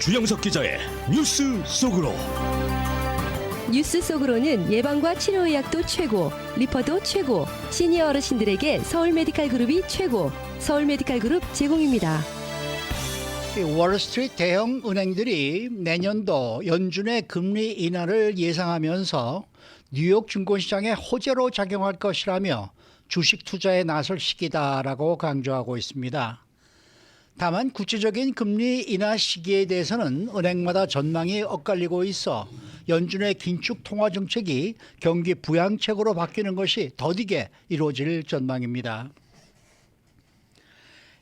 주영석 기자의 뉴스 속으로. 뉴스 속으로는 예방과 치료의학도 최고, 리퍼도 최고, 시니어 어르신들에게 서울 메디칼 그룹이 최고, 서울 메디칼 그룹 제공입니다. 월스트리트 대형 은행들이 내년도 연준의 금리 인하를 예상하면서 뉴욕 증권시장에 호재로 작용할 것이라며 주식 투자에 나설 시기다라고 강조하고 있습니다. 다만 구체적인 금리 인하 시기에 대해서는 은행마다 전망이 엇갈리고 있어 연준의 긴축 통화 정책이 경기 부양책으로 바뀌는 것이 더디게 이루어질 전망입니다.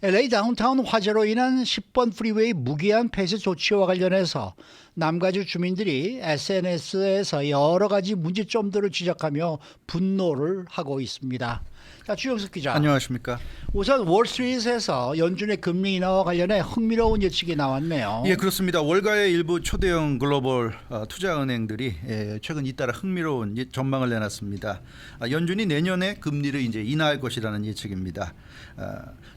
LA 다운타운 화재로 인한 10번 프리웨이 무기한 폐쇄 조치와 관련해서 남가주 주민들이 SNS에서 여러 가지 문제점들을 지적하며 분노를 하고 있습니다. 자, 주영석 기자. 안녕하십니까. 우선 월스트리트에서 연준의 금리 인하와 관련해 흥미로운 예측이 나왔네요. 예, 그렇습니다. 월가의 일부 초대형 글로벌 투자은행들이 최근 잇따라 흥미로운 전망을 내놨습니다. 연준이 내년에 금리를 이제 인하할 것이라는 예측입니다.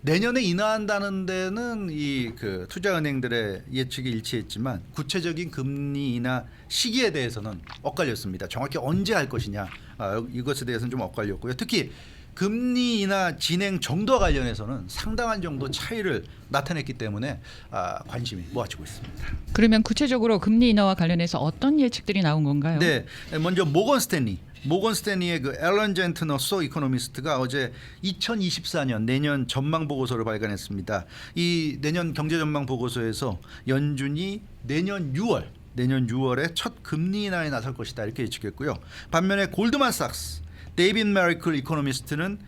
내년에 인하한다는 데는 이 그 투자은행들의 예측이 일치했지만 구체적인 금리 인하 시기에 대해서는 엇갈렸습니다. 정확히 언제 할 것이냐 이것에 대해서는 좀 엇갈렸고요. 특히 금리 인하 진행 정도와 관련해서는 상당한 정도 차이를 나타냈기 때문에 관심이 모아지고 있습니다. 그러면 구체적으로 금리 인하와 관련해서 어떤 예측들이 나온 건가요? 네, 먼저 모건 스탠리의 그 앨런 젠트너 소 이코노미스트가 어제 2024년 내년 전망 보고서를 발간했습니다. 이 내년 경제 전망 보고서에서 연준이 내년 6월에 첫 금리 인하에 나설 것이다 이렇게 예측했고요. 반면에 골드만삭스 데이빗 메리클 이코노미스트는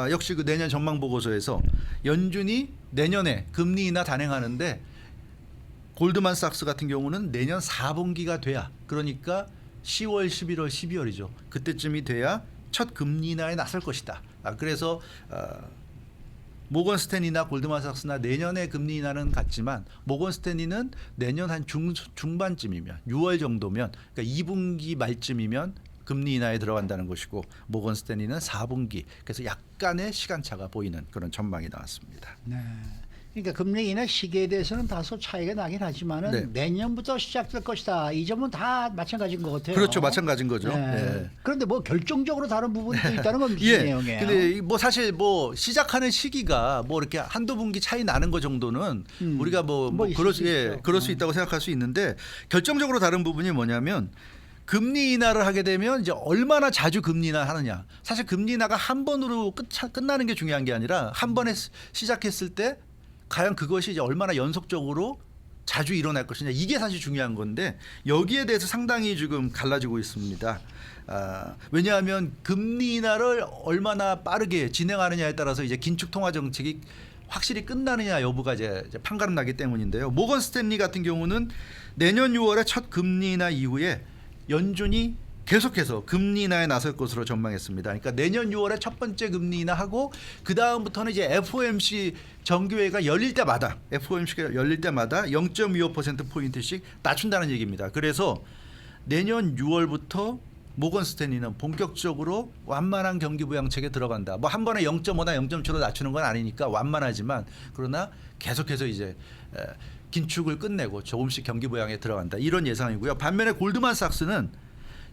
역시 그 내년 전망 보고서에서 연준이 내년에 금리 인하 단행하는데 골드만삭스 같은 경우는 내년 4분기가 돼야, 그러니까 10월, 11월, 12월이죠. 그때쯤이 돼야 첫 금리 인하에 나설 것이다. 그래서 모건 스탠리나 골드만삭스나 내년에 금리 인하는 같지만 모건 스탠리는 내년 한 중반쯤이면 6월 정도면, 그러니까 2분기 말쯤이면 금리 인하에 들어간다는 것이고 모건 스탠리는 4분기, 그래서 약간의 시간차가 보이는 그런 전망이 나왔습니다. 네. 그러니까 금리 인하 시기에 대해서는 다소 차이가 나긴 하지만은 네. 내년부터 시작될 것이다. 이 점은 다 마찬가지인 것 같아요. 그렇죠, 마찬가지인 거죠. 네. 네. 그런데 뭐 결정적으로 다른 부분도 있다는 건 무슨 예. 내용이에요? 근데 뭐 사실 뭐 시작하는 시기가 뭐 이렇게 한두 분기 차이 나는 거 정도는 우리가 있을 수 있죠. 그럴 수 있다고 생각할 수 있는데, 결정적으로 다른 부분이 뭐냐면 금리 인하를 하게 되면 이제 얼마나 자주 금리 인하 하느냐. 사실 금리 인하가 한 번으로 끝나는 게 중요한 게 아니라 한 번에 시작했을 때 과연 그것이 이제 얼마나 연속적으로 자주 일어날 것이냐, 이게 사실 중요한 건데 여기에 대해서 상당히 지금 갈라지고 있습니다. 왜냐하면 금리 인하를 얼마나 빠르게 진행하느냐에 따라서 이제 긴축 통화 정책이 확실히 끝나느냐 여부가 이제 판가름 나기 때문인데요. 모건 스탠리 같은 경우는 내년 6월에 첫 금리 인하 이후에 연준이 계속해서 금리 인하에 나설 것으로 전망했습니다. 그러니까 내년 6월에 첫 번째 금리 인하하고 그 다음부터는 이제 FOMC 정기회의가 열릴 때마다 0.25% 포인트씩 낮춘다는 얘기입니다. 그래서 내년 6월부터 모건 스탠리는 본격적으로 완만한 경기 부양책에 들어간다. 뭐 한 번에 0.5나 0.7로 낮추는 건 아니니까 완만하지만, 그러나 계속해서 이제 긴축을 끝내고 조금씩 경기 부양에 들어간다, 이런 예상이고요. 반면에 골드만삭스는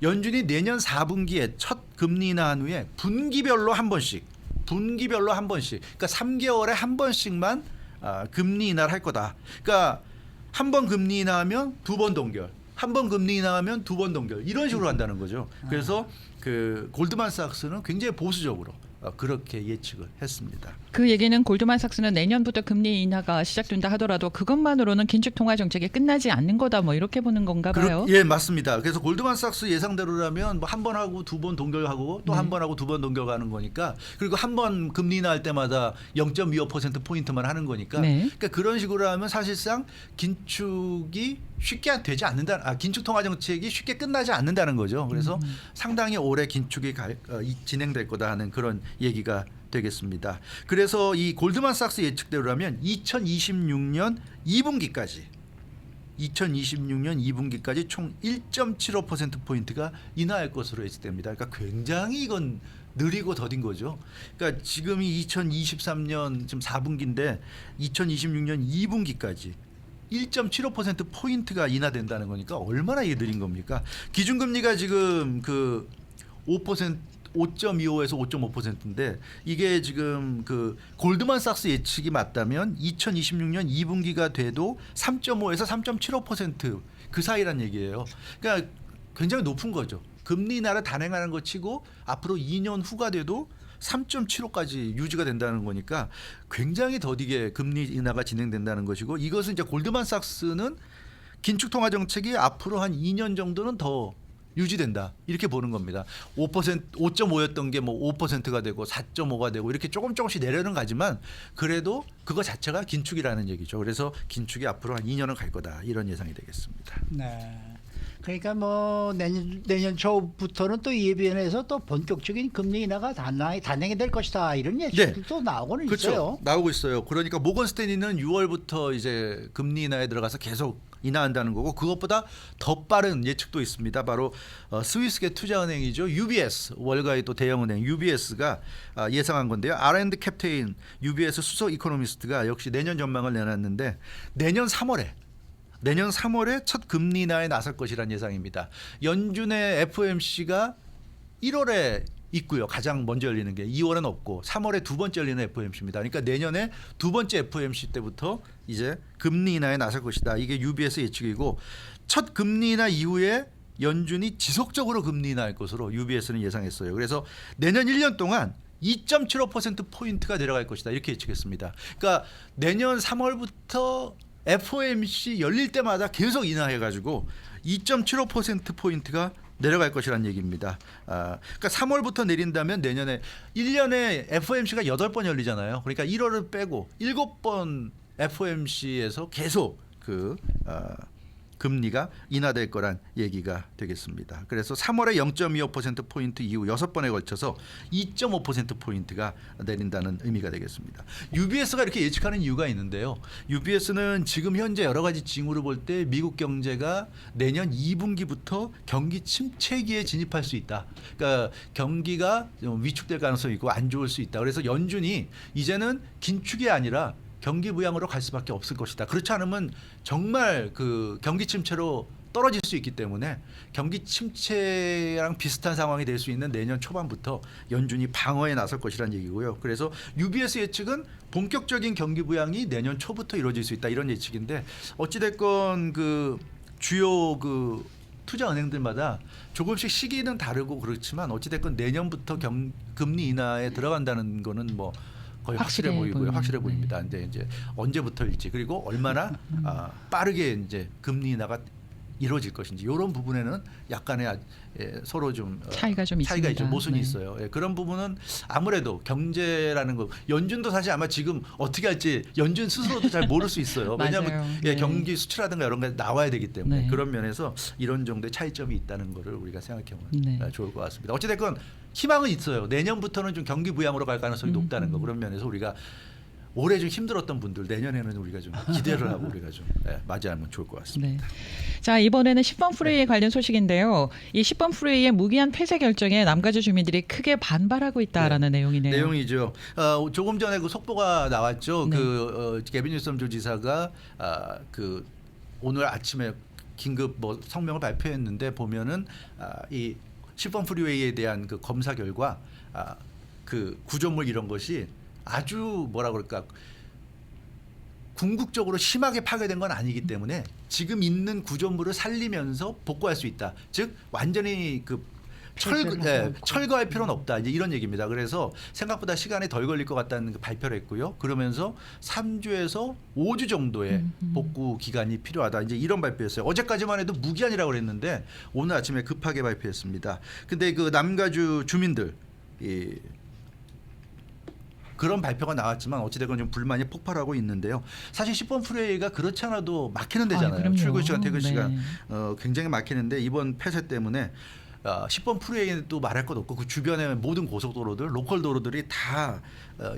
연준이 내년 4분기에 첫 금리 인하한 후에 분기별로 한 번씩, 그러니까 3개월에 한 번씩만 금리 인하를 할 거다. 그러니까 한 번 금리 인하하면 두 번 동결, 한 번 금리 인하하면 두 번 동결, 이런 식으로 한다는 거죠. 그래서 그 골드만삭스는 굉장히 보수적으로 그렇게 예측을 했습니다. 그 얘기는 골드만삭스는 내년부터 금리 인하가 시작된다 하더라도 그것만으로는 긴축 통화 정책이 끝나지 않는 거다, 뭐 이렇게 보는 건가 봐요. 예, 맞습니다. 그래서 골드만삭스 예상대로라면 뭐 한 번 하고 두 번 동결하고 또 한 번 하고 두 번 동결하는 거니까, 그리고 한 번 금리 인하할 때마다 0.25% 포인트만 하는 거니까, 네. 그러니까 그런 식으로 하면 사실상 긴축이 쉽게 되지 않는다. 긴축 통화 정책이 쉽게 끝나지 않는다는 거죠. 그래서 상당히 오래 긴축이 진행될 거다 하는 그런 얘기가 되겠습니다. 그래서 이 골드만삭스 예측대로라면 2026년 2분기까지 총 1.75% 포인트가 인하할 것으로 예측됩니다. 그러니까 굉장히 이건 느리고 더딘 거죠. 그러니까 지금이 2023년 지금 4분기인데 2026년 2분기까지 1.75% 포인트가 인하된다는 거니까 얼마나 이게 느린 겁니까? 기준금리가 지금 그 5% 5.25에서 5.5%인데 이게 지금 그 골드만삭스 예측이 맞다면 2026년 2분기가 돼도 3.5에서 3.75%그 사이란 얘기예요. 그러니까 굉장히 높은 거죠. 금리 인하를 단행하는 것 치고 앞으로 2년 후가 돼도 3.75까지 유지가 된다는 거니까 굉장히 더디게 금리 인하가 진행된다는 것이고, 이것은 이제 골드만삭스는 긴축 통화 정책이 앞으로 한 2년 정도는 더 유지된다 이렇게 보는 겁니다. 5.5였던 게 뭐 5%가 되고 4.5가 되고 이렇게 조금씩 내려는 가지만 그래도 그거 자체가 긴축이라는 얘기죠. 그래서 긴축이 앞으로 한 2년은 갈 거다 이런 예상이 되겠습니다. 네. 그러니까 뭐 내년 초부터는 또 예비연에서 또 본격적인 금리 인하가 단행이 될 것이다 이런 예측도 나오고는 그렇죠. 있어요. 나오고 있어요. 그러니까 모건 스탠리는 6월부터 이제 금리 인하에 들어가서 계속 인하한다는 거고, 그것보다 더 빠른 예측도 있습니다. 바로 스위스계 투자은행이죠. UBS, 월가의 또 대형은행 UBS가 예상한 건데요. R&D 캡테인 UBS 수석 이코노미스트가 역시 내년 전망을 내놨는데 내년 3월에 첫 금리 인하에 나설 것이라는 예상입니다. 연준의 FOMC가 1월에 있고요. 가장 먼저 열리는 게 2월은 없고 3월에 두 번째 열리는 FOMC입니다. 그러니까 내년에 두 번째 FOMC 때부터 이제 금리 인하에 나설 것이다. 이게 UBS 예측이고, 첫 금리 인하 이후에 연준이 지속적으로 금리 인하할 것으로 UBS는 예상했어요. 그래서 내년 1년 동안 2.75%포인트가 내려갈 것이다 이렇게 예측했습니다. 그러니까 내년 3월부터 FOMC 열릴 때마다 계속 인하해가지고 2.75%포인트가 내려갈 것이라는 얘기입니다. 그러니까 3월부터 내린다면 내년에 1년에 FOMC가 8번 열리잖아요. 그러니까 1월을 빼고 7번 FOMC에서 계속 금리가 인하될 거란 얘기가 되겠습니다. 그래서 3월에 0.25%포인트 이후 6번에 걸쳐서 2.5%포인트가 내린다는 의미가 되겠습니다. UBS가 이렇게 예측하는 이유가 있는데요. UBS는 지금 현재 여러 가지 징후를 볼 때 미국 경제가 내년 2분기부터 경기 침체기에 진입할 수 있다. 그러니까 경기가 좀 위축될 가능성이 있고 안 좋을 수 있다. 그래서 연준이 이제는 긴축이 아니라 경기 부양으로 갈 수밖에 없을 것이다. 그렇지 않으면 정말 그 경기 침체로 떨어질 수 있기 때문에 경기 침체랑 비슷한 상황이 될 수 있는 내년 초반부터 연준이 방어에 나설 것이라는 얘기고요. 그래서 UBS 예측은 본격적인 경기 부양이 내년 초부터 이루어질 수 있다 이런 예측인데, 어찌됐건 그 주요 그 투자 은행들마다 조금씩 시기는 다르고 그렇지만 어찌됐건 내년부터 금리 인하에 들어간다는 거는 뭐 거의 확실해 보이고요. 확실해 보입니다. 근데 이제 언제부터일지, 그리고 얼마나 빠르게 이제 금리 인하가 이루어질 것인지 이런 부분에는 약간의 서로 좀 차이가 있죠. 모순이 있어요. 그런 부분은 아무래도 경제라는 거, 연준도 사실 아마 지금 어떻게 할지 연준 스스로도 잘 모를 수 있어요. 왜냐하면 경기 수치라든가 이런 게 나와야 되기 때문에 그런 면에서 이런 정도의 차이점이 있다는 거를 우리가 생각해보면 좋을 것 같습니다. 어찌됐건 희망은 있어요. 내년부터는 좀 경기 부양으로 갈 가능성이 높다는 거. 그런 면에서 우리가 올해 좀 힘들었던 분들 내년에는 우리가 좀 기대를 하고 우리가 좀 맞이하면 좋을 것 같습니다. 자, 이번에는 10번 프레이에 관련 소식인데요. 이 10번 프레이의 무기한 폐쇄 결정에 남가주 주민들이 크게 반발하고 있다라는 내용이네요. 내용이죠. 조금 전에 그 속보가 나왔죠. 게빈 뉴섬 주지사가 그 오늘 아침에 긴급 뭐 성명을 발표했는데 보면은 이 10번 프리웨이에 대한 그 검사 결과 그 구조물 이런 것이 아주 뭐라 그럴까 궁극적으로 심하게 파괴된 건 아니기 때문에 지금 있는 구조물을 살리면서 복구할 수 있다. 즉 완전히 그 철거할 필요는 없다. 이제 이런 얘기입니다. 그래서 생각보다 시간이 덜 걸릴 것 같다는 발표를 했고요. 그러면서 3주에서 5주 정도의 복구 기간이 필요하다. 이제 이런 발표였어요. 어제까지만 해도 무기한이라고 그랬는데 오늘 아침에 급하게 발표했습니다. 근데 그 남가주 주민들 그런 발표가 나왔지만 어찌됐건 좀 불만이 폭발하고 있는데요. 사실 10번 프레이가 그렇지 않아도 막히는 데잖아요. 출근 시간, 퇴근 시간 굉장히 막히는데 이번 폐쇄 때문에 10번 프레이에는 또 말할 것 없고 그 주변의 모든 고속도로들, 로컬 도로들이 다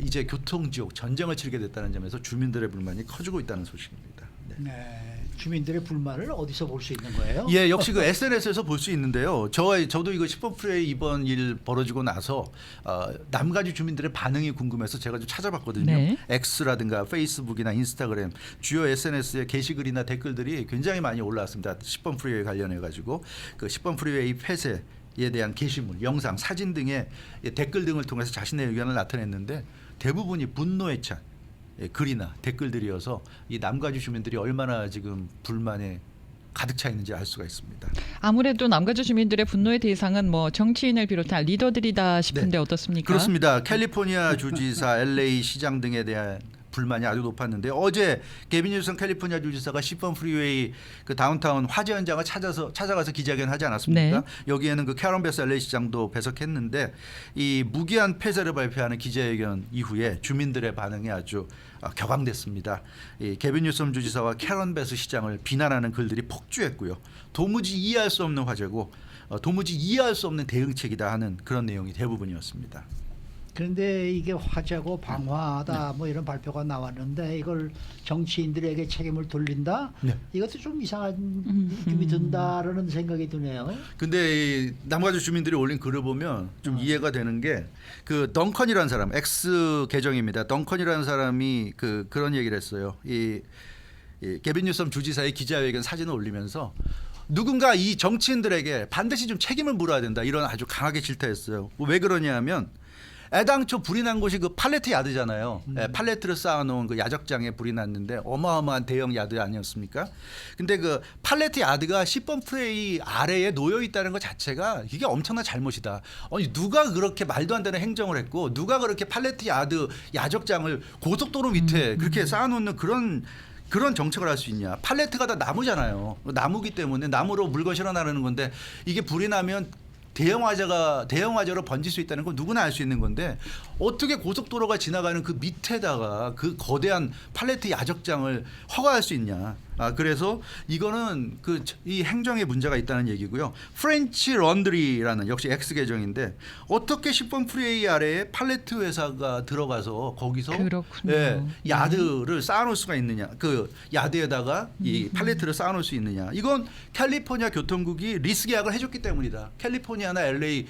이제 교통지옥, 전쟁을 치르게 됐다는 점에서 주민들의 불만이 커지고 있다는 소식입니다. 네, 주민들의 불만을 어디서 볼 수 있는 거예요? 예, 역시 그 SNS에서 볼 수 있는데요. 저도 이거 10번 프레이 이번 일 벌어지고 나서 남가주 주민들의 반응이 궁금해서 제가 좀 찾아봤거든요. 네. X라든가 페이스북이나 인스타그램 주요 SNS의 게시글이나 댓글들이 굉장히 많이 올라왔습니다. 10번 프리웨이 관련해 가지고 그 10번 프리웨이 폐쇄에 대한 게시물, 영상, 사진 등의 댓글 등을 통해서 자신의 의견을 나타냈는데 대부분이 분노에 찬 글이나 댓글들이어서 이 남가주 주민들이 얼마나 지금 불만에 가득 차 있는지 알 수가 있습니다. 아무래도 남가주 주민들의 분노의 대상은 뭐 정치인을 비롯한 리더들이다 싶은데 네. 어떻습니까? 그렇습니다. 캘리포니아 주지사, LA 시장 등에 대한 불만이 아주 높았는데 어제 게빈 뉴섬 캘리포니아 주지사가 10번 프리웨이 그 다운타운 화재 현장을 찾아가서 기자회견하지 않았습니까? 네. 여기에는 그 캐런 베스 LA 시장도 배석했는데 이 무기한 폐쇄를 발표하는 기자회견 이후에 주민들의 반응이 아주 격앙됐습니다. 이 게빈 뉴섬 주지사와 캐런 베스 시장을 비난하는 글들이 폭주했고요. 도무지 이해할 수 없는 화재고 도무지 이해할 수 없는 대응책이다 하는 그런 내용이 대부분이었습니다. 그런데 이게 화재고 방화다 뭐 이런 발표가 나왔는데 이걸 정치인들에게 책임을 돌린다? 네. 이것도 좀 이상한 느낌이 든다라는 생각이 드네요. 근데 이 남가주 주민들이 올린 글을 보면 좀 이해가 되는 게 그 덩컨이라는 사람, X 계정입니다. 덩컨이라는 사람이 그런 얘기를 했어요. 이 게빈 뉴섬 주지사의 기자회견 사진을 올리면서 누군가 이 정치인들에게 반드시 좀 책임을 물어야 된다 이런 아주 강하게 질타했어요. 왜 그러냐면 애당초 불이 난 곳이 그 팔레트 야드잖아요. 팔레트를 쌓아놓은 그 야적장에 불이 났는데 어마어마한 대형 야드 아니었습니까? 근데 그 팔레트 야드가 10번 프레이 아래에 놓여 있다는 것 자체가 이게 엄청난 잘못이다. 아니 누가 그렇게 말도 안 되는 행정을 했고 누가 그렇게 팔레트 야드 야적장을 고속도로 밑에 그렇게 쌓아놓는 그런 정책을 할 수 있냐. 팔레트가 다 나무잖아요. 나무기 때문에 나무로 물건 실어 나르는 건데 이게 불이 나면 대형 화재로 번질 수 있다는 건 누구나 알 수 있는 건데 어떻게 고속도로가 지나가는 그 밑에다가 그 거대한 팔레트 야적장을 허가할 수 있냐. 그래서 이거는 이 행정에 문제가 있다는 얘기고요. 프렌치 런드리라는 역시 X 계정인데 어떻게 10번 프리웨이 아래에 팔레트 회사가 들어가서 거기서 그렇군요. 야드를 쌓아놓을 수가 있느냐. 그 야드에다가 이 팔레트를 쌓아놓을 수 있느냐. 이건 캘리포니아 교통국이 리스 계약을 해줬기 때문이다. 캘리포니아나 LA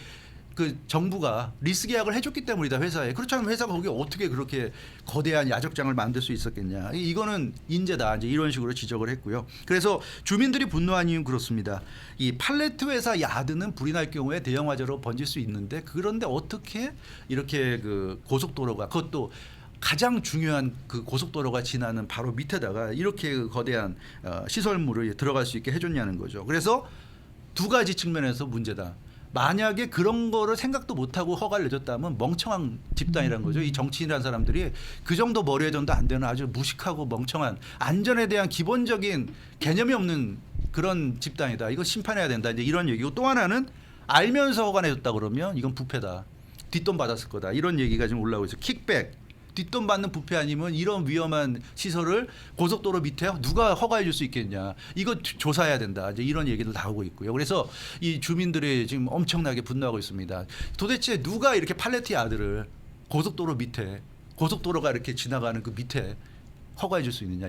그 정부가 리스 계약을 해줬기 때문이다 회사에. 그렇지 않으면 회사가 거기에 어떻게 그렇게 거대한 야적장을 만들 수 있었겠냐. 이거는 인재다 이제 이런 식으로 지적을 했고요. 그래서 주민들이 분노한 이유는 그렇습니다. 이 팔레트 회사 야드는 불이 날 경우에 대형 화재로 번질 수 있는데 그런데 어떻게 이렇게 그 고속도로가 그것도 가장 중요한 그 고속도로가 지나는 바로 밑에다가 이렇게 그 거대한 시설물을 들어갈 수 있게 해줬냐는 거죠. 그래서 두 가지 측면에서 문제다. 만약에 그런 거를 생각도 못하고 허가를 내줬다면 멍청한 집단이라는 거죠. 이 정치인이라는 사람들이 그 정도 머리 회전도 안 되는 아주 무식하고 멍청한 안전에 대한 기본적인 개념이 없는 그런 집단이다. 이거 심판해야 된다. 이제 이런 얘기고 또 하나는 알면서 허가 내줬다 그러면 이건 부패다. 뒷돈 받았을 거다. 이런 얘기가 지금 올라오고 있어요. 킥백. 뒷돈 받는 부패 아니면 이런 위험한 시설을 고속도로 밑에 누가 허가해 줄 수 있겠냐. 이거 조사해야 된다. 이제 이런 얘기도 나오고 있고요. 그래서 이 주민들이 지금 엄청나게 분노하고 있습니다. 도대체 누가 이렇게 팔레트 야드를 고속도로 밑에 고속도로가 이렇게 지나가는 그 밑에 허가해 줄 수 있느냐.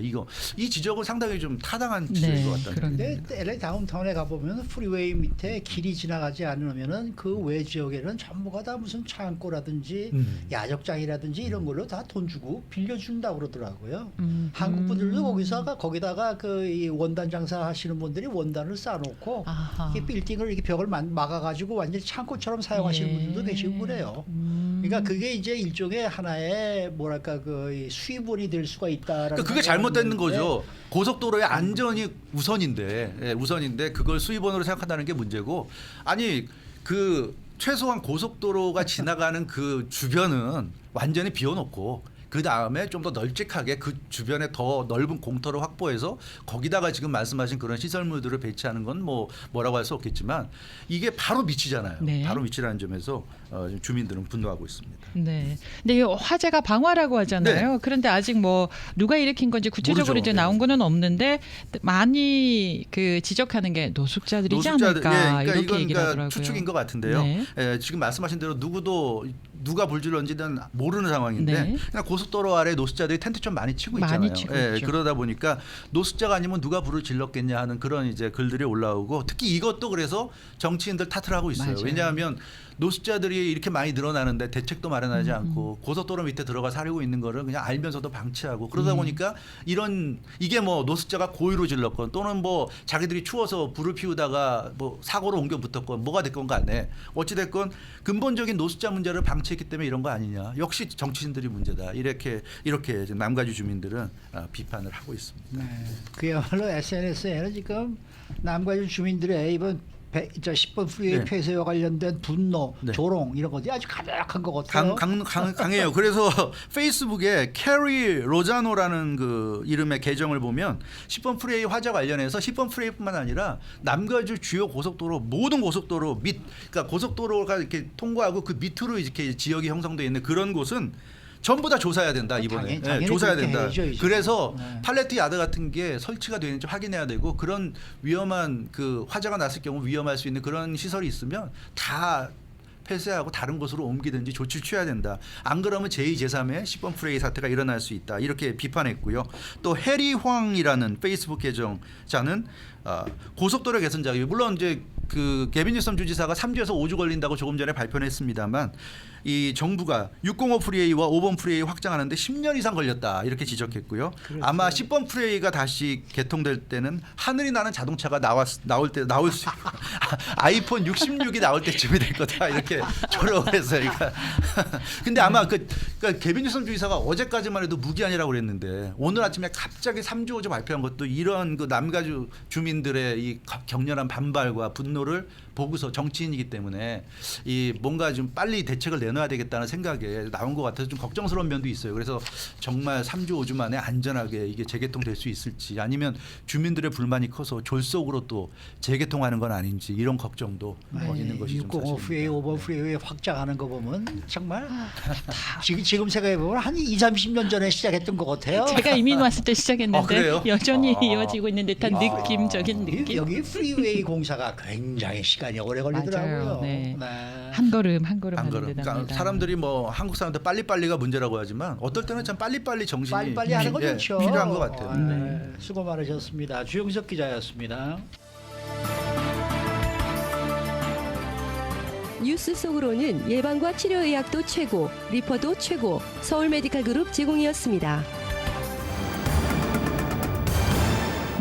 이 지적은 상당히 좀 타당한 지적인 것 같다는 근데 생각입니다. LA 다운타운에 가보면 프리웨이 밑에 길이 지나가지 않으면은 그 외 지역에는 전부가 다 무슨 창고라든지 야적장이라든지 이런 걸로 다 돈 주고 빌려준다고 그러더라고요. 한국 분들도 거기다가 이 원단 장사 하시는 분들이 원단을 쌓아놓고 이 빌딩을 이렇게 벽을 막아가지고 완전히 창고처럼 사용하시는 분들도 계시고 그래요. 그러니까 그게 이제 일종의 하나의 뭐랄까 그 수입원이 될 수가 있다. 그러니까 그게 잘못된 거죠. 고속도로의 안전이 우선인데 그걸 수입원으로 생각한다는 게 문제고 아니 그 최소한 고속도로가 지나가는 그 주변은 완전히 비워놓고 그 다음에 좀 더 널찍하게 그 주변에 더 넓은 공터를 확보해서 거기다가 지금 말씀하신 그런 시설물들을 배치하는 건 뭐라고 할 수 없겠지만 이게 바로 밑이잖아요. 네. 바로 밑이라는 점에서 주민들은 분노하고 있습니다. 네. 근데 이 화재가 방화라고 하잖아요. 네. 그런데 아직 뭐 누가 일으킨 건지 구체적으로 모르죠. 이제 네. 나온 거는 없는데 많이 그 지적하는 게 노숙자들이지 않을까 그러니까 이렇게 이건 얘기를 하더라고요. 추측인 것 같은데요. 네. 지금 말씀하신 대로 누구도 누가 불질렀는지는 모르는 상황인데 네. 그냥 고속도로 아래 노숙자들이 텐트 좀 많이 치고 있잖아요. 많이 치고 예, 있죠. 그러다 보니까 노숙자가 아니면 누가 불을 질렀겠냐 하는 그런 이제 글들이 올라오고 특히 이것도 그래서 정치인들 탓을 하고 있어요. 맞아요. 왜냐하면 노숙자들이 이렇게 많이 늘어나는데 대책도 마련하지 않고 고속도로 밑에 들어가 살고 있는 거를 그냥 알면서도 방치하고 그러다 보니까 이게 뭐 노숙자가 고의로 질렀건 또는 뭐 자기들이 추워서 불을 피우다가 뭐 사고로 옮겨 붙었건 뭐가 됐건 간에 어찌 됐건 근본적인 노숙자 문제를 방치했기 때문에 이런 거 아니냐. 역시 정치인들이 문제다. 이렇게 지금 남가주 주민들은 비판을 하고 있습니다. 네. 그야말로 SNS에는 지금 남가주 주민들의 이번 10번 프리웨이 네. 폐쇄와 관련된 분노, 네. 조롱 이런 것들이 아주 가득한 것 같아요. 강해요. 그래서 페이스북에 캐리 로자노라는 그 이름의 계정을 보면 10번 프레이 화재 관련해서 10번 프레이뿐만 아니라 남가주 주요 고속도로 모든 고속도로 그러니까 고속도로가 이렇게 통과하고 그 밑으로 이렇게 지역이 형성되어 있는 그런 곳은 전부 다 조사해야 된다 이번에. 당연히 조사해야 그렇게 된다. 해야죠, 이제. 그래서 네. 팔레트 야드 같은 게 설치가 되는지 확인해야 되고 그런 위험한 그 화재가 났을 경우 위험할 수 있는 그런 시설이 있으면 다 폐쇄하고 다른 곳으로 옮기든지 조치를 취해야 된다. 안 그러면 제2, 제3의 10번 프레이 사태가 일어날 수 있다. 이렇게 비판했고요. 또 해리 황이라는 페이스북 계정자는 고속도로 개선자 물론 이제 그 게빈 뉴섬 주지사가 3주에서 5주 걸린다고 조금 전에 발표를 했습니다만 이 정부가 605 프리웨이와 5번 프리웨이 확장하는데 10년 이상 걸렸다 이렇게 지적했고요. 그렇죠. 아마 10번 프리웨이가 다시 개통될 때는 하늘이 나는 자동차가 나올 수 아이폰 66이 나올 때쯤이 될 거다 이렇게 조롱을 했어요. 근데 아마 그러니까 게빈 뉴섬 주지사가 어제까지만 해도 무기한이라고 그랬는데 오늘 아침에 갑자기 3주 5주 발표한 것도 이런 그 남가주 주민들의 이 격렬한 반발과 분노를 보고서 정치인이기 때문에 이 뭔가 좀 빨리 대책을 내놔야 되겠다는 생각에 나온 것 같아서 좀 걱정스러운 면도 있어요. 그래서 정말 3주 5주 만에 안전하게 이게 재개통될 수 있을지 아니면 주민들의 불만이 커서 졸속으로 또 재개통하는 건 아닌지 이런 걱정도 있는 것이 좀 605 프리웨이, 사실입니다. 5번 프리웨이 확장하는 거 보면 정말 지금 생각해 보면 한 2, 30년 전에 시작했던 것 같아요. 제가 이민 왔을 때 시작했는데 그래요? 여전히 이어지고 있는 듯한 느낌적인 이- 느낌. 여기 프리웨이 공사가 굉장히 시간이 오래 걸리더라고요. 맞아요. 네. 네. 한 걸음 한 걸음 안 하는 그럼. 듯합니다. 그러니까 사람들이 뭐 한국 사람들 빨리빨리가 문제라고 하지만 어떨 때는 참 빨리빨리 정신이 빨리빨리 하는 거 예, 좋죠. 필요한 것 같아요. 네. 수고 많으셨습니다. 주영석 기자였습니다. 뉴스 속으로는 예방과 치료의학도 최고, 리퍼도 최고, 서울 메디칼 그룹 제공이었습니다.